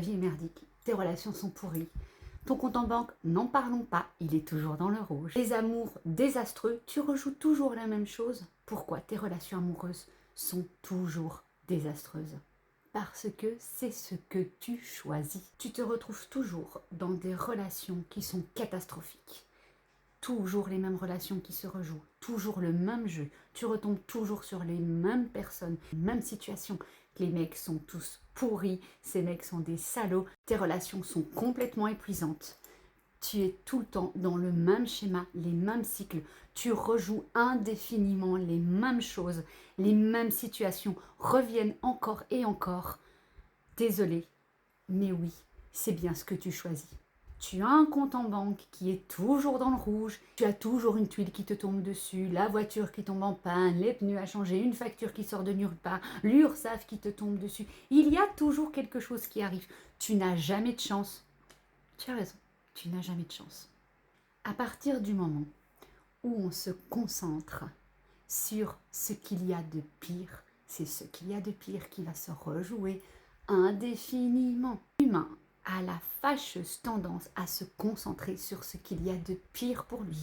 Ta vie est merdique, tes relations sont pourries, ton compte en banque, n'en parlons pas, il est toujours dans le rouge. Les amours désastreux, tu rejoues toujours la même chose. Pourquoi tes relations amoureuses sont toujours désastreuses? Parce que c'est ce que tu choisis. Tu te retrouves toujours dans des relations qui sont catastrophiques. Toujours les mêmes relations qui se rejouent, toujours le même jeu, tu retombes toujours sur les mêmes personnes, les mêmes situations. Les mecs sont tous pourris, ces mecs sont des salauds, tes relations sont complètement épuisantes. Tu es tout le temps dans le même schéma, les mêmes cycles, tu rejoues indéfiniment les mêmes choses, les mêmes situations reviennent encore et encore. Désolé, mais oui, c'est bien ce que tu choisis. Tu as un compte en banque qui est toujours dans le rouge, tu as toujours une tuile qui te tombe dessus, la voiture qui tombe en panne, les pneus à changer, une facture qui sort de nulle part, l'URSSAF qui te tombe dessus. Il y a toujours quelque chose qui arrive. Tu n'as jamais de chance. Tu as raison, tu n'as jamais de chance. À partir du moment où on se concentre sur ce qu'il y a de pire, c'est ce qu'il y a de pire qui va se rejouer indéfiniment. L'humain a la fâcheuse tendance à se concentrer sur ce qu'il y a de pire pour lui,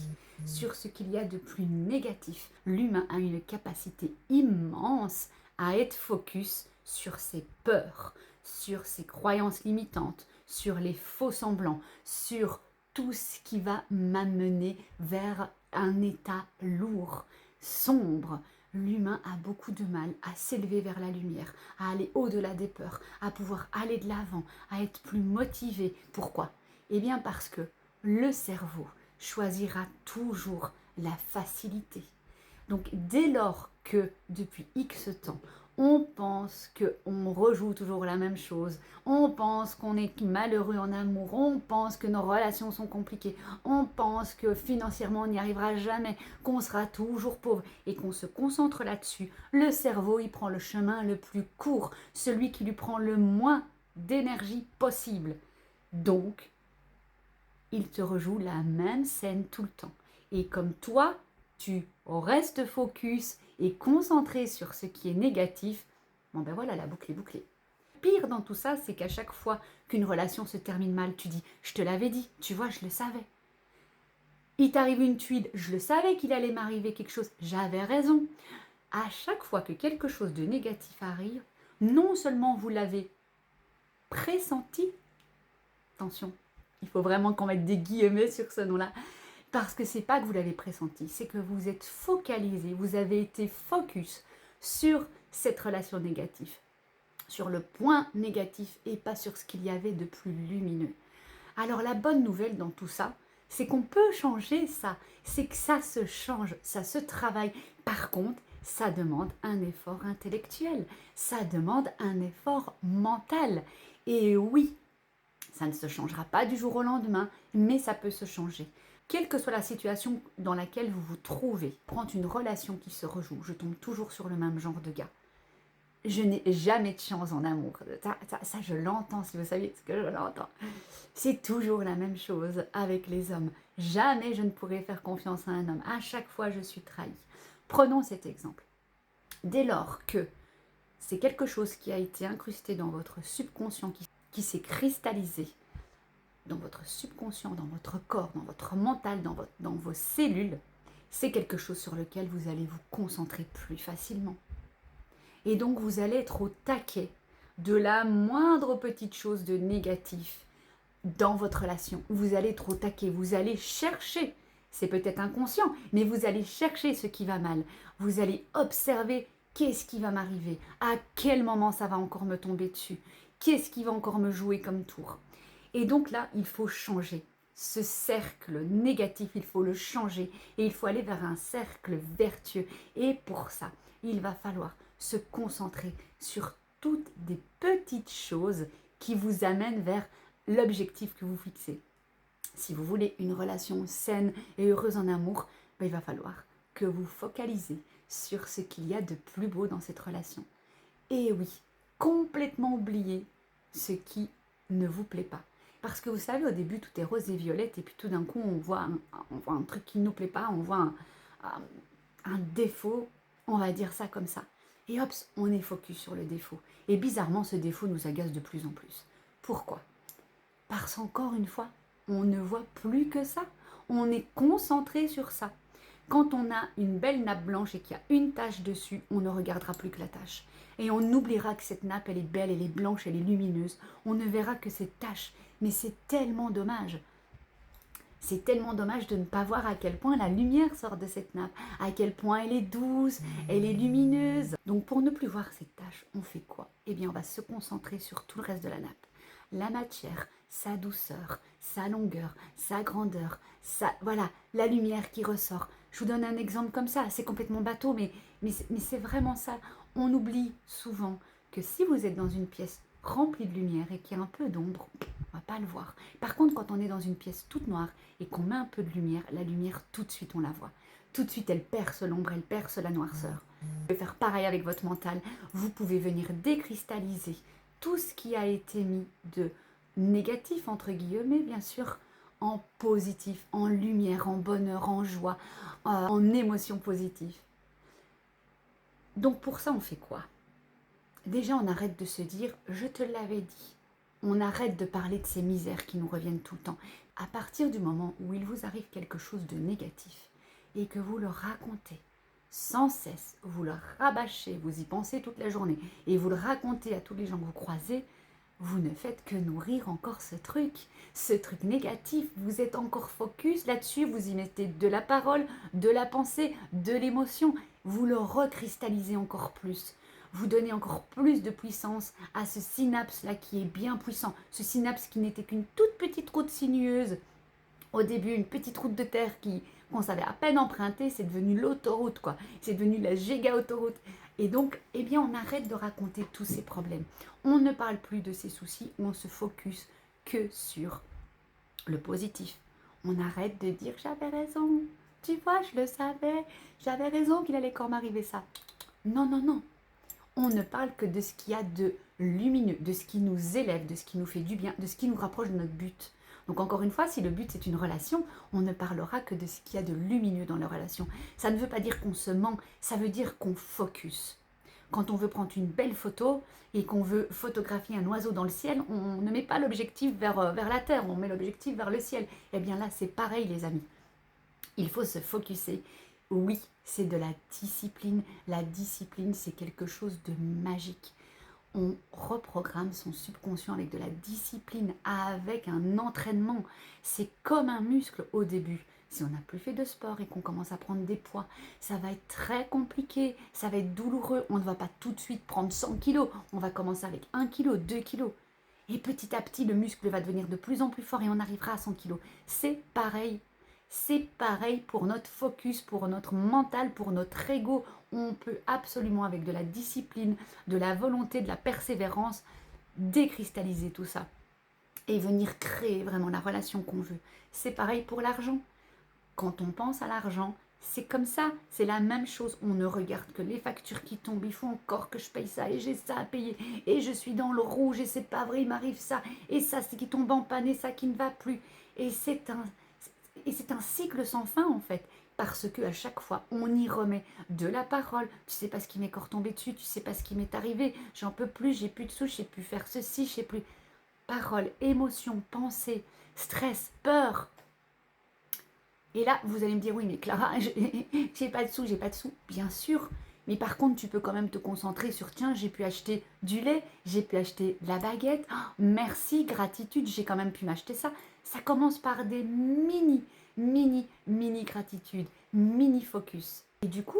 sur ce qu'il y a de plus négatif. L'humain a une capacité immense à être focus sur ses peurs, sur ses croyances limitantes, sur les faux semblants, sur tout ce qui va m'amener vers un état lourd, sombre. L'humain a beaucoup de mal à s'élever vers la lumière, à aller au-delà des peurs, à pouvoir aller de l'avant, à être plus motivé. Pourquoi? Eh bien parce que le cerveau choisira toujours la facilité. Donc dès lors que depuis X temps, on pense qu'on rejoue toujours la même chose, on pense qu'on est malheureux en amour, on pense que nos relations sont compliquées, on pense que financièrement on n'y arrivera jamais, qu'on sera toujours pauvre et qu'on se concentre là-dessus, le cerveau il prend le chemin le plus court, celui qui lui prend le moins d'énergie possible. Donc, il te rejoue la même scène tout le temps. Et comme toi, tu restes focus et concentré sur ce qui est négatif, bon ben voilà, la boucle est bouclée. Pire dans tout ça, c'est qu'à chaque fois qu'une relation se termine mal, tu dis « je te l'avais dit, tu vois, je le savais ». Il t'arrive une tuile, je le savais qu'il allait m'arriver quelque chose, j'avais raison. À chaque fois que quelque chose de négatif arrive, non seulement vous l'avez pressenti, attention, il faut vraiment qu'on mette des guillemets sur ce nom-là, parce que c'est pas que vous l'avez pressenti, c'est que vous êtes focalisé, vous avez été focus sur cette relation négative, sur le point négatif et pas sur ce qu'il y avait de plus lumineux. Alors la bonne nouvelle dans tout ça, c'est qu'on peut changer ça, c'est que ça se change, ça se travaille. Par contre, ça demande un effort intellectuel, ça demande un effort mental. Et oui, ça ne se changera pas du jour au lendemain, mais ça peut se changer. Quelle que soit la situation dans laquelle vous vous trouvez, prendre une relation qui se rejoue, je tombe toujours sur le même genre de gars. Je n'ai jamais de chance en amour. Ça, je l'entends, si vous saviez ce que je l'entends. C'est toujours la même chose avec les hommes. Jamais je ne pourrai faire confiance à un homme. À chaque fois, je suis trahie. Prenons cet exemple. Dès lors que c'est quelque chose qui a été incrusté dans votre subconscient, qui s'est cristallisé dans votre subconscient, dans votre corps, dans votre mental, dans vos cellules, c'est quelque chose sur lequel vous allez vous concentrer plus facilement. Et donc vous allez être au taquet de la moindre petite chose de négatif dans votre relation. Vous allez être au taquet, vous allez chercher, c'est peut-être inconscient, mais vous allez chercher ce qui va mal. Vous allez observer qu'est-ce qui va m'arriver, à quel moment ça va encore me tomber dessus, qu'est-ce qui va encore me jouer comme tour. Et donc là, il faut changer. Ce cercle négatif, il faut le changer et il faut aller vers un cercle vertueux. Et pour ça, il va falloir se concentrer sur toutes des petites choses qui vous amènent vers l'objectif que vous fixez. Si vous voulez une relation saine et heureuse en amour, il va falloir que vous focalisez sur ce qu'il y a de plus beau dans cette relation. Et oui, complètement oublier ce qui ne vous plaît pas. Parce que vous savez, au début, tout est rose et violette, et puis tout d'un coup, on voit un truc qui ne nous plaît pas, on voit un défaut, on va dire ça comme ça. Et hop, on est focus sur le défaut. Et bizarrement, ce défaut nous agace de plus en plus. Pourquoi? Parce qu'encore une fois, on ne voit plus que ça. On est concentré sur ça. Quand on a une belle nappe blanche et qu'il y a une tache dessus, on ne regardera plus que la tache. Et on oubliera que cette nappe, elle est belle, elle est blanche, elle est lumineuse. On ne verra que cette tache. Mais c'est tellement dommage. C'est tellement dommage de ne pas voir à quel point la lumière sort de cette nappe, à quel point elle est douce, elle est lumineuse. Donc pour ne plus voir cette tache, on fait quoi? Eh bien on va se concentrer sur tout le reste de la nappe. La matière, sa douceur, sa longueur, sa grandeur, voilà, la lumière qui ressort. Je vous donne un exemple comme ça, c'est complètement bateau, mais c'est vraiment ça. On oublie souvent que si vous êtes dans une pièce remplie de lumière et qu'il y a un peu d'ombre, on ne va pas le voir. Par contre, quand on est dans une pièce toute noire et qu'on met un peu de lumière, la lumière, tout de suite, on la voit. Tout de suite, elle perce l'ombre, elle perce la noirceur. Vous pouvez faire pareil avec votre mental. Vous pouvez venir décristalliser tout ce qui a été mis de négatif, entre guillemets, bien sûr, en positif, en lumière, en bonheur, en joie, en émotion positive. Donc pour ça, on fait quoi? Déjà, on arrête de se dire « je te l'avais dit ». On arrête de parler de ces misères qui nous reviennent tout le temps. À partir du moment où il vous arrive quelque chose de négatif et que vous le racontez sans cesse, vous le rabâchez, vous y pensez toute la journée et vous le racontez à tous les gens que vous croisez, vous ne faites que nourrir encore ce truc négatif. Vous êtes encore focus là-dessus, vous y mettez de la parole, de la pensée, de l'émotion. Vous le recristallisez encore plus. Vous donnez encore plus de puissance à ce synapse-là qui est bien puissant. Ce synapse qui n'était qu'une toute petite route sinueuse. Au début, une petite route de terre qu'on savait à peine emprunter, c'est devenu l'autoroute, quoi. C'est devenu la giga autoroute. Et donc, eh bien, on arrête de raconter tous ces problèmes. On ne parle plus de ces soucis, on se focus que sur le positif. On arrête de dire « j'avais raison, tu vois, je le savais, j'avais raison qu'il allait quand m'arriver ça ». Non, non, non. On ne parle que de ce qu'il y a de lumineux, de ce qui nous élève, de ce qui nous fait du bien, de ce qui nous rapproche de notre but. Donc encore une fois, si le but c'est une relation, on ne parlera que de ce qu'il y a de lumineux dans la relation. Ça ne veut pas dire qu'on se ment, ça veut dire qu'on focus. Quand on veut prendre une belle photo et qu'on veut photographier un oiseau dans le ciel, on ne met pas l'objectif vers la terre, on met l'objectif vers le ciel. Eh bien là, c'est pareil les amis. Il faut se focuser. Oui, c'est de la discipline. La discipline, c'est quelque chose de magique. On reprogramme son subconscient avec de la discipline, avec un entraînement. C'est comme un muscle au début. Si on n'a plus fait de sport et qu'on commence à prendre des poids, ça va être très compliqué, ça va être douloureux. On ne va pas tout de suite prendre 100 kilos. On va commencer avec 1 kilo, 2 kilos. Et petit à petit, le muscle va devenir de plus en plus fort et on arrivera à 100 kilos. C'est pareil. C'est pareil pour notre focus, pour notre mental, pour notre ego. On peut absolument, avec de la discipline, de la volonté, de la persévérance, décristalliser tout ça et venir créer vraiment la relation qu'on veut. C'est pareil pour l'argent. Quand on pense à l'argent, c'est comme ça, c'est la même chose. On ne regarde que les factures qui tombent. Il faut encore que je paye ça et j'ai ça à payer. Et je suis dans le rouge et c'est pas vrai, il m'arrive ça. Et ça, c'est qui tombe en panne et ça qui ne va plus. Et c'est un cycle sans fin en fait. Parce que à chaque fois, on y remet de la parole. Tu sais pas ce qui m'est encore tombé dessus, tu sais pas ce qui m'est arrivé. J'en peux plus, j'ai plus de sous, je sais plus faire ceci, je sais plus. Parole, émotion, pensée, stress, peur. Et là, vous allez me dire, oui, mais Clara, j'ai pas de sous, j'ai pas de sous. Bien sûr, mais par contre, tu peux quand même te concentrer sur, tiens, j'ai pu acheter du lait, j'ai pu acheter la baguette. Oh, merci, gratitude, j'ai quand même pu m'acheter ça. Ça commence par des mini gratitude, mini focus. Et du coup,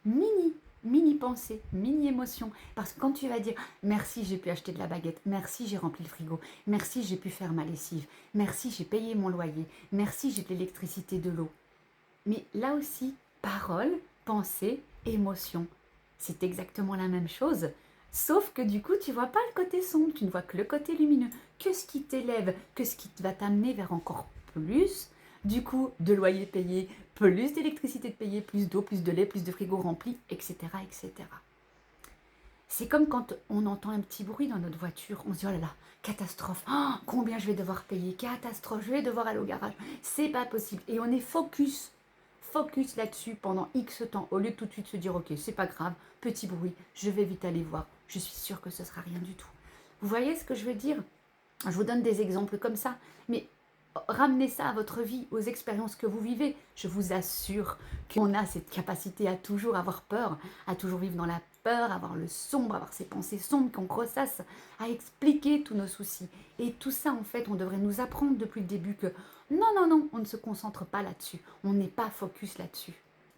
mini pensée, mini émotion. Parce que quand tu vas dire merci, j'ai pu acheter de la baguette, merci, j'ai rempli le frigo, merci, j'ai pu faire ma lessive, merci, j'ai payé mon loyer, merci, j'ai de l'électricité, de l'eau. Mais là aussi, parole, pensée, émotion, c'est exactement la même chose. Sauf que du coup, tu vois pas le côté sombre, tu ne vois que le côté lumineux, que ce qui t'élève, que ce qui va t'amener vers encore plus. Du coup, de loyer payé, plus d'électricité de payer, plus d'eau, plus de lait, plus de frigo rempli, etc., etc. C'est comme quand on entend un petit bruit dans notre voiture, on se dit oh là là, catastrophe, oh, combien je vais devoir payer, catastrophe, je vais devoir aller au garage, c'est pas possible. Et on est focus là-dessus pendant X temps, au lieu de tout de suite se dire ok, c'est pas grave, petit bruit, je vais vite aller voir, je suis sûre que ce sera rien du tout. Vous voyez ce que je veux dire? Je vous donne des exemples comme ça, mais ramenez ça à votre vie, aux expériences que vous vivez. Je vous assure qu'on a cette capacité à toujours avoir peur, à toujours vivre dans la peur, avoir le sombre, avoir ces pensées sombres qu'on ressasse, à expliquer tous nos soucis. Et tout ça, en fait, on devrait nous apprendre depuis le début que non, non, non, on ne se concentre pas là-dessus. On n'est pas focus là-dessus.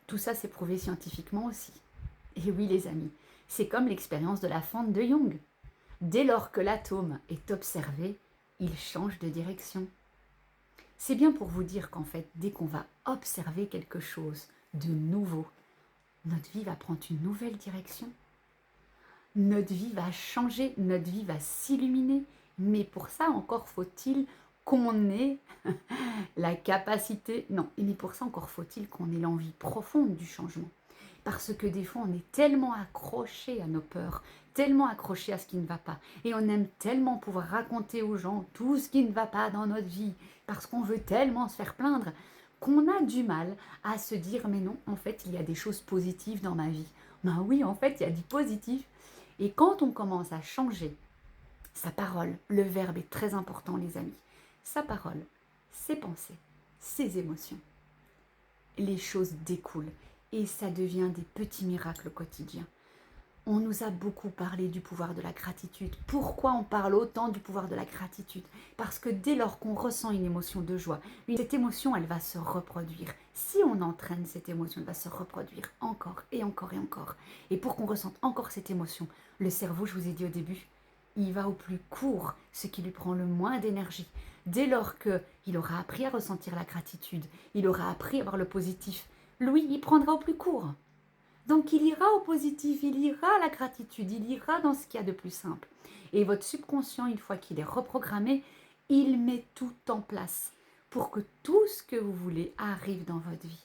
Tout ça, c'est prouvé scientifiquement aussi. Et oui, les amis, c'est comme l'expérience de la fente de Young. Dès lors que l'atome est observé, il change de direction. C'est bien pour vous dire qu'en fait, dès qu'on va observer quelque chose de nouveau, notre vie va prendre une nouvelle direction. Notre vie va changer, notre vie va s'illuminer. Mais pour ça, encore faut-il qu'on ait la capacité... Non, mais pour ça, encore faut-il qu'on ait l'envie profonde du changement. Parce que des fois, on est tellement accroché à nos peurs, tellement accroché à ce qui ne va pas. Et on aime tellement pouvoir raconter aux gens tout ce qui ne va pas dans notre vie, parce qu'on veut tellement se faire plaindre, qu'on a du mal à se dire, mais non, en fait, il y a des choses positives dans ma vie. Ben oui, en fait, il y a du positif. Et quand on commence à changer sa parole, le verbe est très important, les amis. Sa parole, ses pensées, ses émotions. Les choses découlent et ça devient des petits miracles quotidiens. On nous a beaucoup parlé du pouvoir de la gratitude. Pourquoi on parle autant du pouvoir de la gratitude? Parce que dès lors qu'on ressent une émotion de joie, cette émotion, elle va se reproduire. Si on entraîne cette émotion, elle va se reproduire encore et encore et encore. Et pour qu'on ressente encore cette émotion, le cerveau, je vous ai dit au début, il va au plus court, ce qui lui prend le moins d'énergie. Dès lors qu'il aura appris à ressentir la gratitude, il aura appris à voir le positif, lui, il prendra au plus court. Donc il ira au positif, il ira à la gratitude, il ira dans ce qu'il y a de plus simple. Et votre subconscient, une fois qu'il est reprogrammé, il met tout en place pour que tout ce que vous voulez arrive dans votre vie.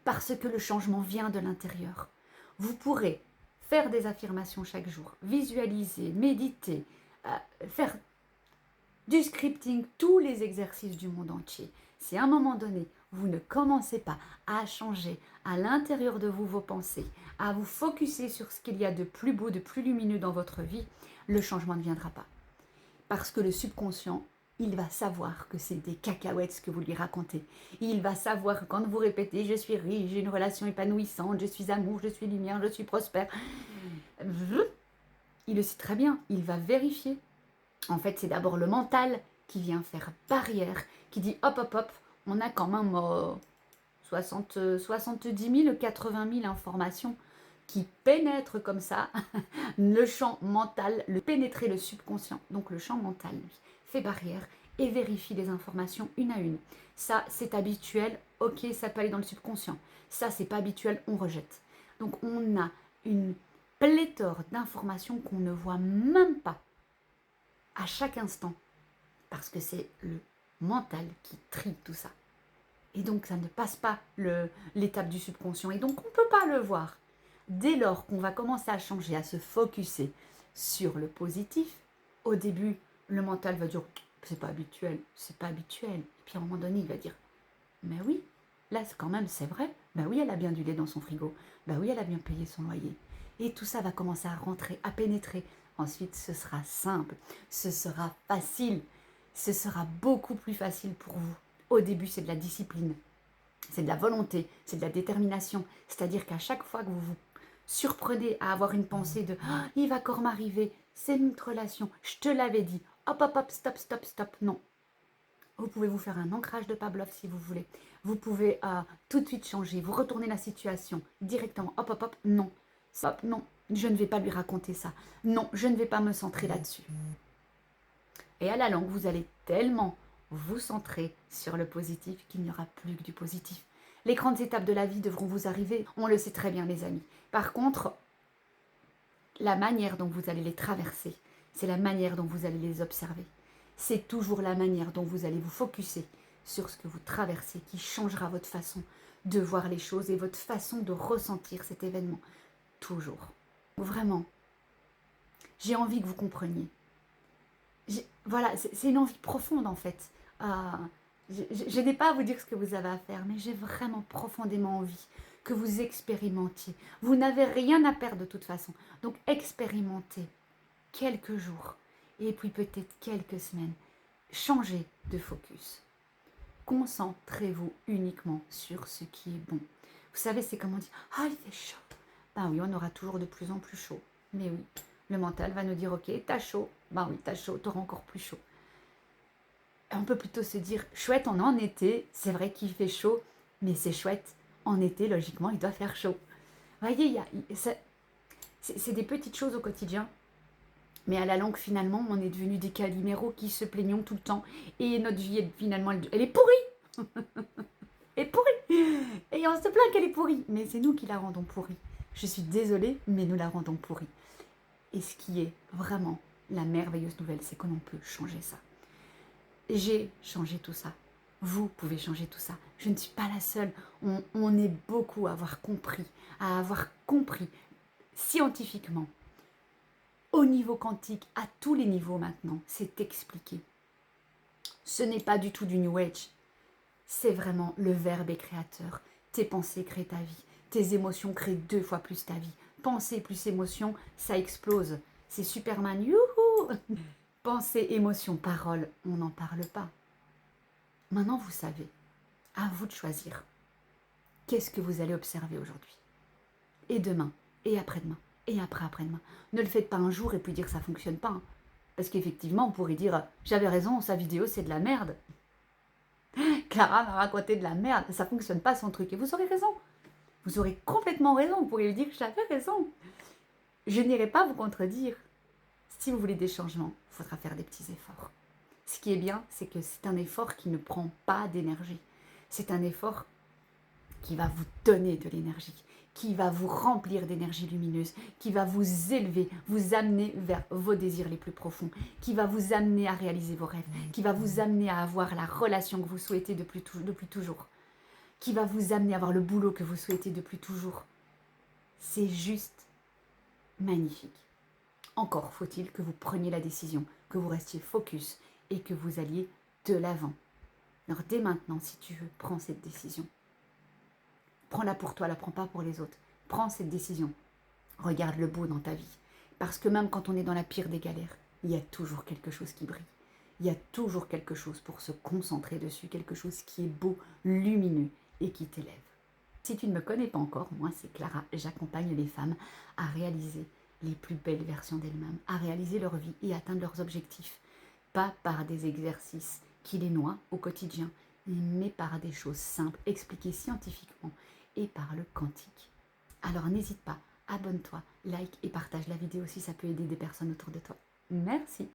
Parce que le changement vient de l'intérieur. Vous pourrez faire des affirmations chaque jour, visualiser, méditer, faire du scripting, tous les exercices du monde entier. Si à un moment donné, vous ne commencez pas à changer à l'intérieur de vous vos pensées, à vous focuser sur ce qu'il y a de plus beau, de plus lumineux dans votre vie, le changement ne viendra pas. Parce que le subconscient, il va savoir que c'est des cacahuètes ce que vous lui racontez. Il va savoir que quand vous répétez « je suis riche, j'ai une relation épanouissante, je suis amour, je suis lumière, je suis prospère », il le sait très bien, il va vérifier. En fait, c'est d'abord le mental qui vient faire barrière, qui dit hop, hop, hop, on a quand même 70 000, 80 000 informations qui pénètrent comme ça le champ mental, le pénétrer le subconscient. Donc le champ mental, lui, fait barrière et vérifie les informations une à une. Ça, c'est habituel, ok, ça peut aller dans le subconscient. Ça, c'est pas habituel, on rejette. Donc on a une pléthore d'informations qu'on ne voit même pas à chaque instant, parce que c'est le mental qui trie tout ça. Et donc, ça ne passe pas l'étape du subconscient. Et donc, on ne peut pas le voir. Dès lors qu'on va commencer à changer, à se focuser sur le positif, au début, le mental va dire « c'est pas habituel, c'est pas habituel ». Et puis, à un moment donné, il va dire « mais oui, là, quand même, c'est vrai. Ben oui, elle a bien du lait dans son frigo. Ben oui, elle a bien payé son loyer. » Et tout ça va commencer à rentrer, à pénétrer. Ensuite, ce sera simple, ce sera facile, ce sera beaucoup plus facile pour vous. Au début, c'est de la discipline, c'est de la volonté, c'est de la détermination. C'est-à-dire qu'à chaque fois que vous vous surprenez à avoir une pensée de « il va encore m'arriver, c'est notre relation, je te l'avais dit, hop, hop, hop, stop, stop, stop », non. Vous pouvez vous faire un ancrage de Pavlov si vous voulez. Vous pouvez tout de suite changer, vous retourner la situation directement, hop, hop, hop, non. Stop, non, je ne vais pas lui raconter ça. Non, je ne vais pas me centrer là-dessus. Et à la longue, vous allez tellement vous centrer sur le positif qu'il n'y aura plus que du positif. Les grandes étapes de la vie devront vous arriver, on le sait très bien les amis. Par contre, la manière dont vous allez les traverser, c'est la manière dont vous allez les observer. C'est toujours la manière dont vous allez vous focuser sur ce que vous traversez qui changera votre façon de voir les choses et votre façon de ressentir cet événement. Toujours. Vraiment. J'ai envie que vous compreniez. Voilà, c'est une envie profonde en fait. Je n'ai pas à vous dire ce que vous avez à faire, mais j'ai vraiment profondément envie que vous expérimentiez. Vous n'avez rien à perdre de toute façon. Donc expérimentez quelques jours et puis peut-être quelques semaines, changez de focus. Concentrez-vous uniquement sur ce qui est bon. Vous savez, c'est comme on dit, ah, il fait chaud. Ben oui, on aura toujours de plus en plus chaud. Mais oui, le mental va nous dire, ok, t'as chaud. Ben oui, t'as chaud, t'auras encore plus chaud. On peut plutôt se dire, chouette, on est en été, c'est vrai qu'il fait chaud, mais c'est chouette, en été, logiquement, il doit faire chaud. Vous voyez, c'est des petites choses au quotidien, mais à la longue, finalement, on est devenus des caliméros qui se plaignons tout le temps, et notre vie, finalement, elle est pourrie. Elle est pourrie. Et on se plaint qu'elle est pourrie, mais c'est nous qui la rendons pourrie. Je suis désolée, mais nous la rendons pourrie. Et ce qui est vraiment la merveilleuse nouvelle, c'est que l'on peut changer ça. J'ai changé tout ça. Vous pouvez changer tout ça. Je ne suis pas la seule. On est beaucoup à avoir compris scientifiquement, au niveau quantique, à tous les niveaux maintenant, c'est expliqué. Ce n'est pas du tout du New Age. C'est vraiment le verbe est créateur. Tes pensées créent ta vie. Tes émotions créent 2 fois plus ta vie. Pensée plus émotion, ça explose. C'est Superman, youhou. Pensée, émotion, parole, on n'en parle pas. Maintenant, vous savez, à vous de choisir. Qu'est-ce que vous allez observer aujourd'hui? Et demain, et après-demain, et après-après-demain. Ne le faites pas un jour et puis dire que ça ne fonctionne pas. Hein. Parce qu'effectivement, on pourrait dire, j'avais raison, sa vidéo c'est de la merde. Clara m'a raconté de la merde, ça ne fonctionne pas son truc. Et vous aurez raison. Vous aurez complètement raison. Vous pourriez lui dire, j'avais raison. Je n'irai pas vous contredire. Si vous voulez des changements, il faudra faire des petits efforts. Ce qui est bien, c'est que c'est un effort qui ne prend pas d'énergie. C'est un effort qui va vous donner de l'énergie, qui va vous remplir d'énergie lumineuse, qui va vous élever, vous amener vers vos désirs les plus profonds, qui va vous amener à réaliser vos rêves, qui va vous amener à avoir la relation que vous souhaitez depuis toujours, qui va vous amener à avoir le boulot que vous souhaitez depuis toujours. C'est juste magnifique. Encore faut-il que vous preniez la décision, que vous restiez focus et que vous alliez de l'avant. Alors dès maintenant, si tu veux, prends cette décision. Prends-la pour toi, la prends pas pour les autres. Prends cette décision. Regarde le beau dans ta vie. Parce que même quand on est dans la pire des galères, il y a toujours quelque chose qui brille. Il y a toujours quelque chose pour se concentrer dessus, quelque chose qui est beau, lumineux et qui t'élève. Si tu ne me connais pas encore, moi c'est Clara, j'accompagne les femmes à réaliser les plus belles versions d'elles-mêmes, à réaliser leur vie et atteindre leurs objectifs. Pas par des exercices qui les noient au quotidien, mais par des choses simples, expliquées scientifiquement et par le quantique. Alors n'hésite pas, abonne-toi, like et partage la vidéo si ça peut aider des personnes autour de toi. Merci.